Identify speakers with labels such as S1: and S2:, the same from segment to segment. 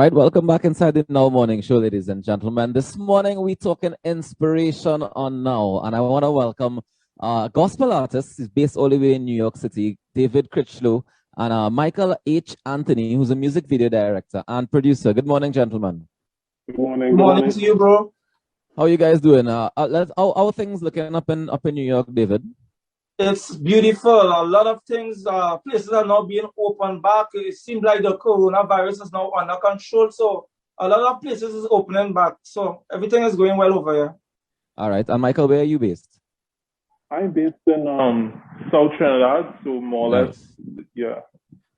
S1: right, welcome back inside the Now Morning Show, ladies and gentlemen. This morning we're talking inspiration on Now, and I want to welcome gospel artist. He's based all the way in New York City, David Crichlow, and Michael H. Anthony, who's a music video director and producer. Good morning, gentlemen.
S2: Good morning.
S3: Good morning to you, bro.
S1: How are you guys doing? How are things looking up in New York, David?
S3: It's beautiful. A lot of things, places are now being opened back. It seems like the coronavirus is now under control. So a lot of places is opening back. So everything is going well over here.
S1: All right. And Michael, where are you based?
S2: I'm based in South Trinidad, so more or less, yeah.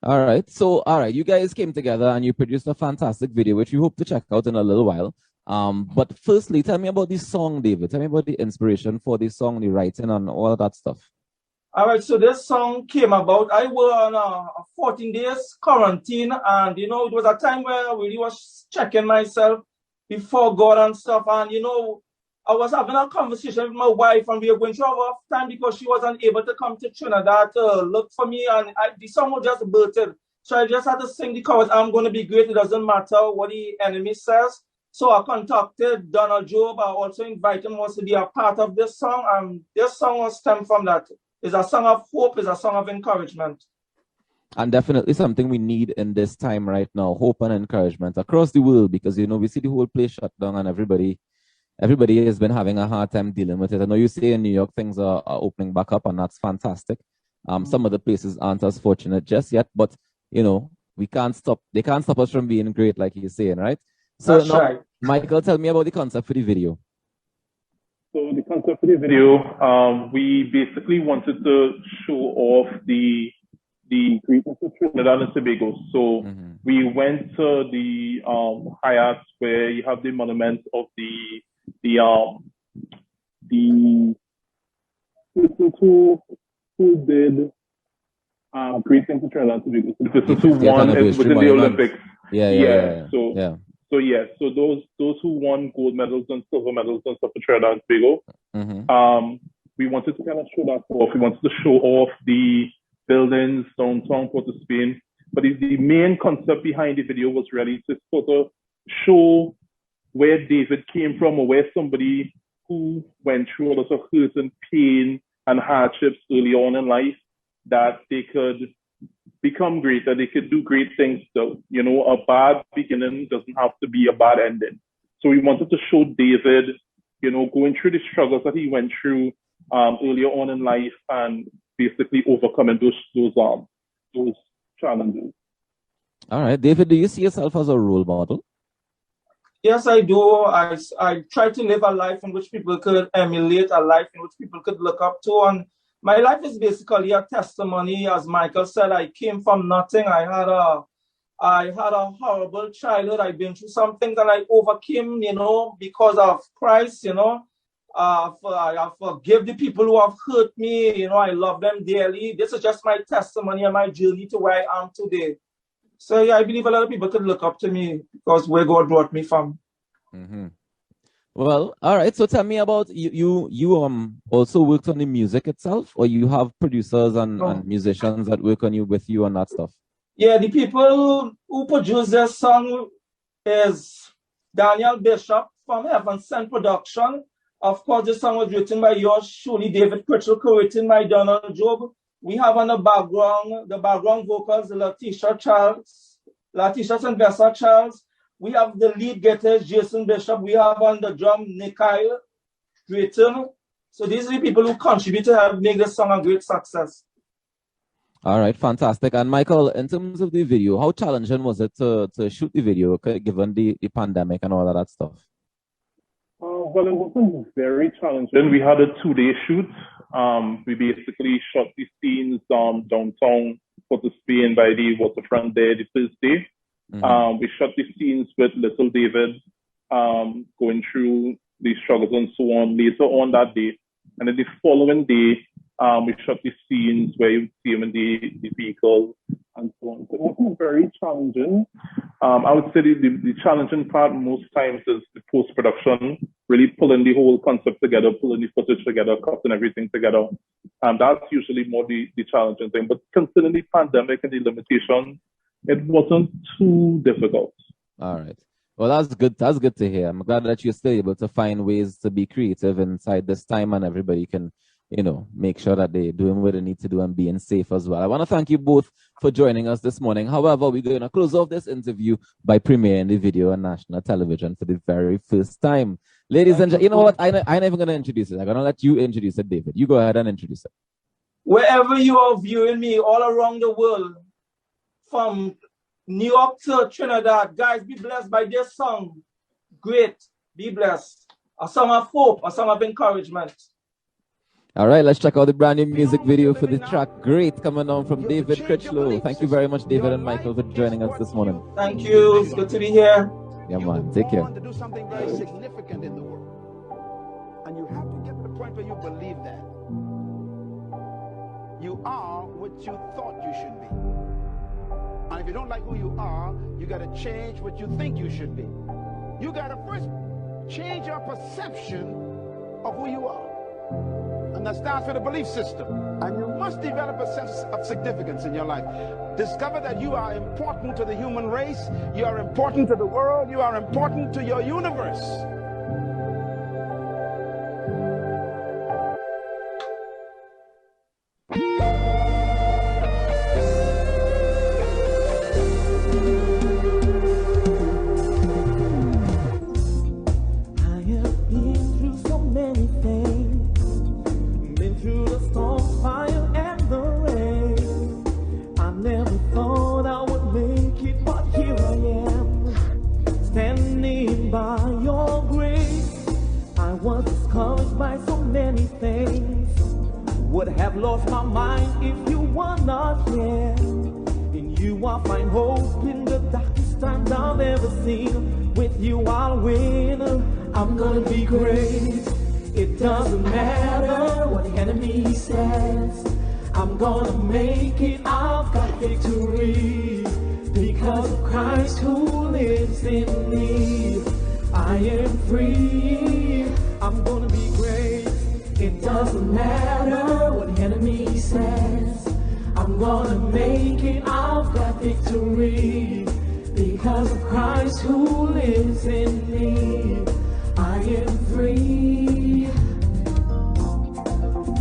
S1: All right. So, all right, you guys came together and you produced a fantastic video, which we hope to check out in a little while. But firstly, tell me about this song, David. Tell me about the inspiration for this song, the writing, and all of that stuff.
S3: All right, so this song came about. I was on a 14 days quarantine, and it was a time where I really was checking myself before God and stuff. And I was having a conversation with my wife, and we were going through a rough time because she wasn't able to come to Trinidad to look for me, and the song was just birthed. So I just had to sing the chorus. I'm going to be great. It doesn't matter what the enemy says. So I contacted Donald Job. I also invited him to be a part of this song, and this song was stemmed from that. It's a song of hope. It's a song of encouragement.
S1: And definitely something we need in this time right now, hope and encouragement across the world, because, we see the whole place shut down and everybody has been having a hard time dealing with it. I know you say in New York things are opening back up, and that's fantastic. Some of the places aren't as fortunate just yet, but, we can't stop. They can't stop us from being great, like you're saying, right? So
S3: That's right.
S1: Michael, tell me about the concept for the video.
S2: So the concept for the video, we basically wanted to show off the greatness of Trinidad and Tobago. So we went to the Hyatt, where you have the monument of the person who did great things to Trinidad and Tobago. So the person who won it within the Olympics. So those who won gold medals and silver medals and stuff for Trinidad and Tobago, we wanted to kind of show that off. We wanted to show off the buildings downtown Port of Spain. But the main concept behind the video was really to sort of show where David came from, or where somebody who went through a lot of hurt and pain and hardships early on in life, that they could become great, that they could do great things. So, a bad beginning doesn't have to be a bad ending. So we wanted to show David, going through the struggles that he went through earlier on in life, and basically overcoming those challenges.
S1: All right, David, do you see yourself as a role model?
S3: Yes, I do. I try to live a life in which people could emulate, a life in which people could look up to. And my life is basically a testimony. As Michael said, I came from nothing. I had a horrible childhood. I've been through some things, and I overcame, because of Christ, I forgive the people who have hurt me. I love them dearly. This is just my testimony and my journey to where I am today. So yeah, I believe a lot of people could look up to me because where God brought me from.
S1: Well, all right. So tell me about you. You also worked on the music itself, or you have producers and musicians that work with you on that stuff?
S3: Yeah, the people who produced this song is Daniel Bishop from Heaven Sent Production. Of course, this song was written by yours truly, David Crichlow, co-written by Donald Job. We have on the background vocals, Letitia and Vessa Charles. We have the lead guitarist, Jason Bishop. We have on the drum, Nikhil Drayton. So these are the people who contribute to help make this song a great success.
S1: All right, fantastic. And Michael, in terms of the video, how challenging was it to shoot the video, given the pandemic and all of that stuff?
S2: Well, it wasn't very challenging. We had a 2-day shoot. We basically shot the scenes downtown Port of Spain by the waterfront there the first day. We shot the scenes with little David going through the struggles and so on later on that day. And then the following day, we shot the scenes where you see him in the vehicle and so on. So it wasn't very challenging. I would say the challenging part most times is the post-production, really pulling the whole concept together, pulling the footage together, cutting everything together. That's usually more the challenging thing. But considering the pandemic and the limitations, it wasn't too difficult.
S1: All right. Well, that's good. That's good to hear. I'm glad that you're still able to find ways to be creative inside this time, and everybody can, make sure that they're doing what they need to do and being safe as well. I want to thank you both for joining us this morning. However, we're going to close off this interview by premiering the video on national television for the very first time. Ladies and gentlemen, you know what? I'm not even going to introduce it. I'm going to let you introduce it, David. You go ahead and introduce it.
S3: Wherever you are viewing me all around the world, from New York to Trinidad, guys, be blessed by this song. Great. Be blessed. A song of hope, a song of encouragement.
S1: All right, let's check out the brand new music video for the track Great, coming on from David Crichlow. Thank you very much, David and Michael, for joining us this morning.
S3: Thank you. It's good to be here.
S1: Yeah, man. Take care.
S4: To do something very significant in the world. And you have to get to the point where you believe that. You are what you thought you should be. And if you don't like who you are, you got to change what you think you should be. You got to first change your perception of who you are. And that starts with a belief system. And you must develop a sense of significance in your life. Discover that you are important to the human race. You are important to the world. You are important to your universe.
S5: Would have lost my mind if you were not here. In you I find hope in the darkest times I've ever seen. With you I'll win. I'm gonna be great. It doesn't matter what the enemy says. I'm gonna make it. I've got victory because of Christ who lives in me. I am free. I'm gonna be great. It doesn't matter what the enemy says. I'm gonna make it. I've got victory because of Christ who lives in me. I am free.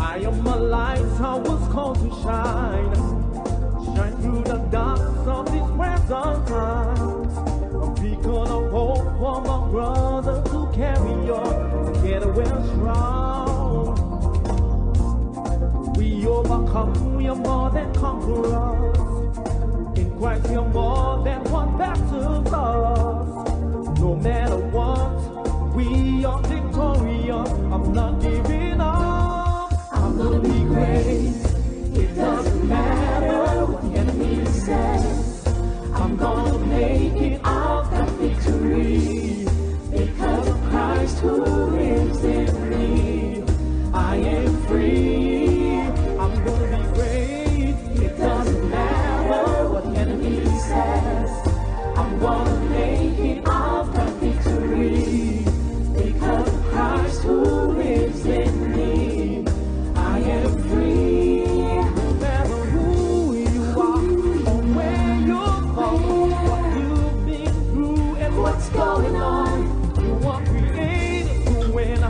S5: I am a light I was called to shine. Shine through the darkness of these present times. A beacon of hope for my brothers who carry on. Together we're strong. We overcome, we are more than conquerors. In Christ we are more than one battles us. No matter what, we are victorious. I'm not giving up. I'm gonna be great. It doesn't matter what the enemy says. I'm gonna make it. I've got victory because of Christ who lives in me. I am free. I'm gonna be great. It doesn't matter what the enemy says. I'm gonna make it. I've got victory because of Christ who lives in me. I am free. No matter who you are or where you're from, what you've been through and what's going on, you are created to win,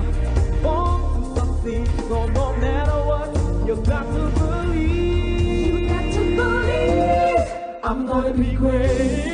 S5: born to succeed. So no matter what, you got to believe. You got to believe. I'm gonna be great.